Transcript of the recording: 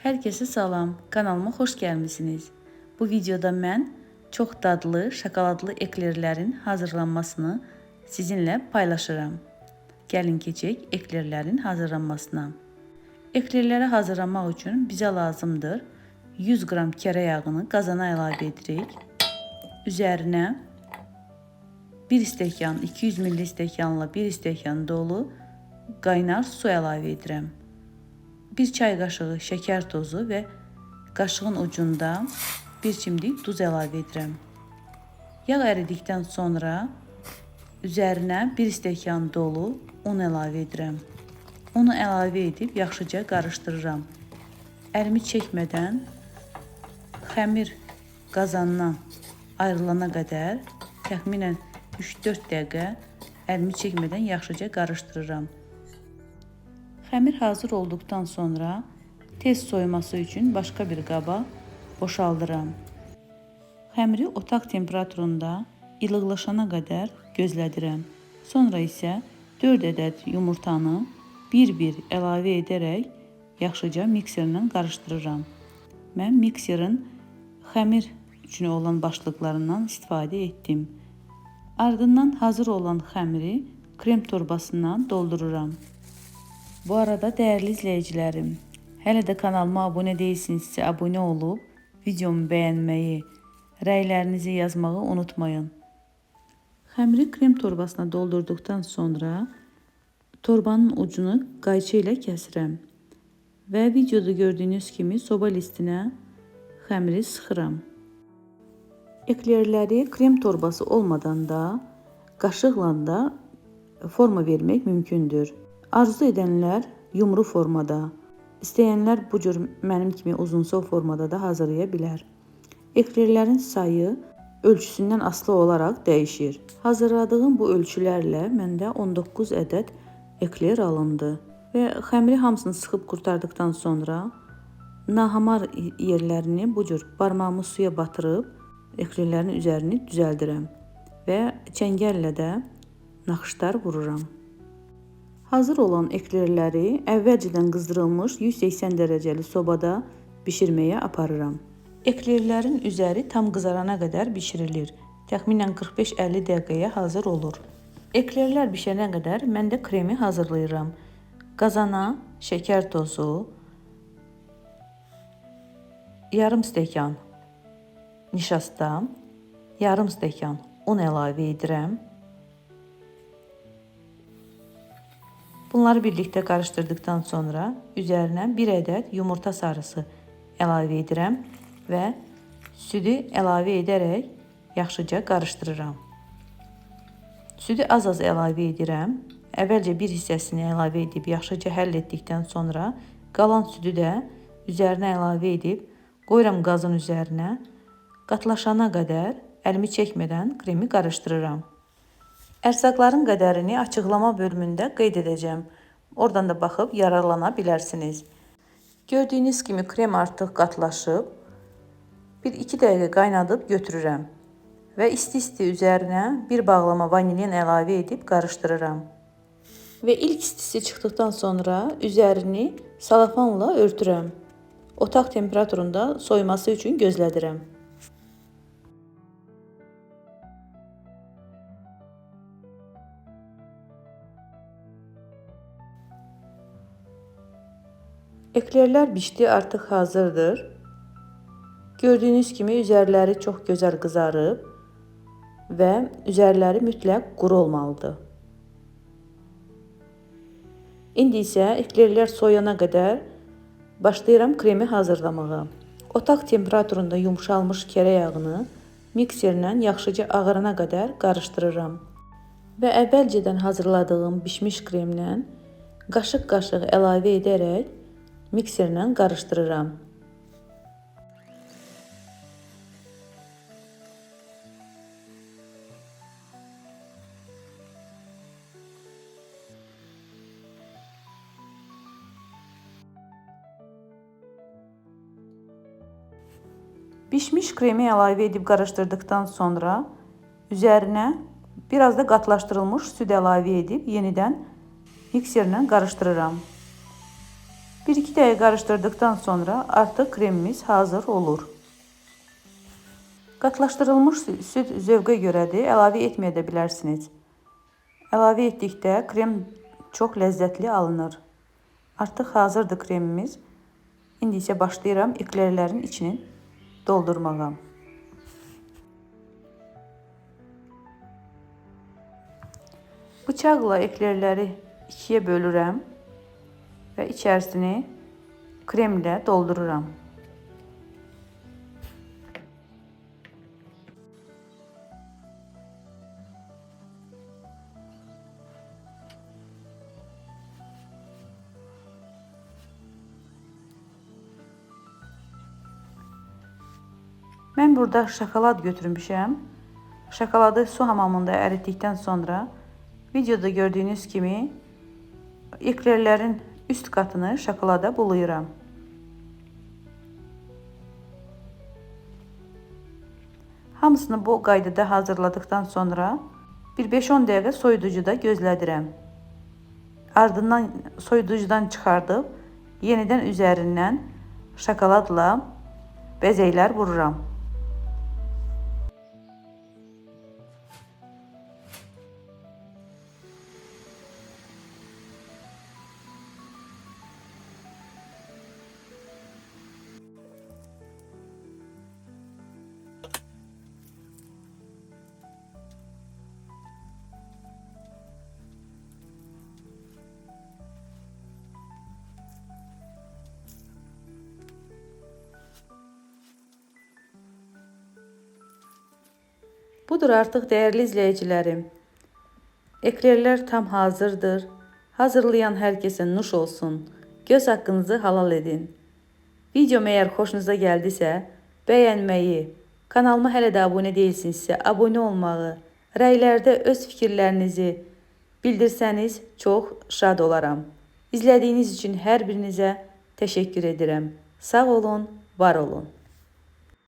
Herkese salam, kanalıma xoş gəlmisiniz. Bu videoda mən çox dadlı, şokoladlı eklerlərin hazırlanmasını sizinlə paylaşıram. Gəlin keçək eklerlərin hazırlanmasına. Eklerləri hazırlamaq üçün bizə lazımdır 100 qram kərə yağını qazana əlavə edirik. Üzərinə 1 stəkan, 200 ml stəkanla 1 stəkan dolu qaynar su əlavə edirəm. 1 çay qaşığı şəkər tozu və qaşığın ucunda 1 çimdik duz əlavə edirəm. Yağ əridikdən sonra üzərinə 1 stəkan dolu un əlavə edirəm. Unu əlavə edib yaxşıca qarışdırıram. Ərimi çəkmədən xəmir qazandan ayrılana qədər təxminən 3-4 dəqiqə ərimi çəkmədən yaxşıca qarışdırıram. Xəmir hazır olduqdan sonra tez soyması üçün başqa bir qaba boşaldıram. Xəmiri otaq temperaturunda ilıqlaşana qədər gözlədirəm. Sonra isə 4 ədəd yumurtanı bir-bir əlavə edərək yaxşıca mikserlə qarışdırıram. Mən mikserin xəmir üçün olan başlıqlarından istifadə etdim. Ardından hazır olan xəmiri krem torbasına doldururam. Bu arada dəyərli izləyicilərim, hələ də kanalıma abunə deyilsinizsə abunə olub, videomu bəyənməyi, rəylərinizi yazmağı unutmayın. Xəmiri krem torbasına doldurduqdan sonra torbanın ucunu qayçı ilə kəsirəm və videoda gördüyünüz kimi soba listinə xəmiri sıxıram. Eklerləri krem torbası olmadan da qaşıqla da forma vermək mümkündür. Arzu edənlər yumru formada, istəyənlər bu cür mənim kimi uzunsov formada da hazırlaya bilər. Eklerlərin sayı ölçüsündən asılı olaraq dəyişir. Hazırladığım bu ölçülərlə məndə 19 ədəd ekler alındı və xəmiri hamısını sıxıb qurtardıqdan sonra nahamar yerlərini bu cür barmağımı suya batırıb eklerlərin üzərini düzəldirəm və çəngəllə də naxışlar vururam. Hazır olan eklerləri əvvəlcədən qızdırılmış 180 dərəcəli sobada bişirməyə aparıram. Eklerlərin üzəri tam qızarana qədər bişirilir. Təxminən 45-50 dəqiqəyə hazır olur. Eklerlər bişənə qədər mən də kremi hazırlayıram. Qazana şəkər tozu, yarım stəkan nişasta, yarım stəkan un əlavə edirəm. Bunları birlikdə qarışdırdıqdan sonra üzərinə 1 ədəd yumurta sarısı əlavə edirəm və südü əlavə edərək yaxşıca qarışdırıram. Südü az-az əlavə edirəm. Əvvəlcə bir hissəsini əlavə edib yaxşıca həll etdikdən sonra qalan südü də üzərinə əlavə edib qoyuram qazın üzərinə. Qatlaşana qədər əlimi çəkmədən kremi qarışdırıram. Ərzaqların qədərini açıqlama bölümündə qeyd edəcəm. Oradan da baxıb yararlana bilərsiniz. Gördüyünüz kimi krem artıq qatlaşıb. 1-2 dəqiqə qaynadıb götürürəm. Və isti-isti üzərinə bir bağlama vanilin əlavə edib qarışdırıram. Və ilk istisi çıxdıqdan sonra üzərini salafanla örtürəm. Otaq temperaturunda soyması üçün gözlədirəm. Eklerlər bişdi, artıq hazırdır. Gördüyünüz kimi üzərləri çox gözəl qızarıb və üzərləri mütləq quru olmalıdır. İndi isə eklerlər soyana qədər başlayıram kremi hazırlamağa. Otaq temperaturunda yumşalmış kərə yağını mikserlə yaxşıca ağarana qədər qarışdırıram. Və əvvəlcədən hazırladığım bişmiş kremlə qaşıq-qaşıq əlavə edərək mikserlə qarışdırıram. Bişmiş kremi əlavə edib qarışdırdıqdan sonra üzərinə biraz da qatlaşdırılmış süd əlavə edib yenidən mikserlə qarışdırıram. 1-2 dəqiqə qarışdırdıktan sonra artıq kremimiz hazır olur. Qatlaşdırılmış süd zövqə görədir, əlavə etməyə də bilərsiniz. Əlavə etdikdə krem çox ləzzətli alınır. Artıq hazırdır kremimiz. İndi isə başlayıram eklerlərin içini doldurmağa. Bıçaqla eklerləri ikiyə bölürəm və içərisini kremlə doldururam. Mən burada şokolad götürmüşəm. Şokoladı su hamamında əritdikdən sonra videoda gördüyünüz kimi eklerlərin üst qatını şokolada bulayıram. Hamısını bu qaydada hazırladıktan sonra bir 5-10 dəqiqə soyuducuda gözlədirəm. Ardından soyuducudan çıxardıb yenidən üzərindən şokoladla bəzəklər vururam. Budur artıq dəyərli izləyicilərim. Eklerlər tam hazırdır. Hazırlayan hər kəsə nuş olsun. Göz haqqınızı halal edin. Videom əgər xoşunuza gəldisə, bəyənməyi, kanalıma hələ də abunə deyilsinizsə, abunə olmağı, rəylərdə öz fikirlərinizi bildirsəniz çox şad olaram. İzlədiyiniz üçün hər birinizə təşəkkür edirəm. Sağ olun, var olun.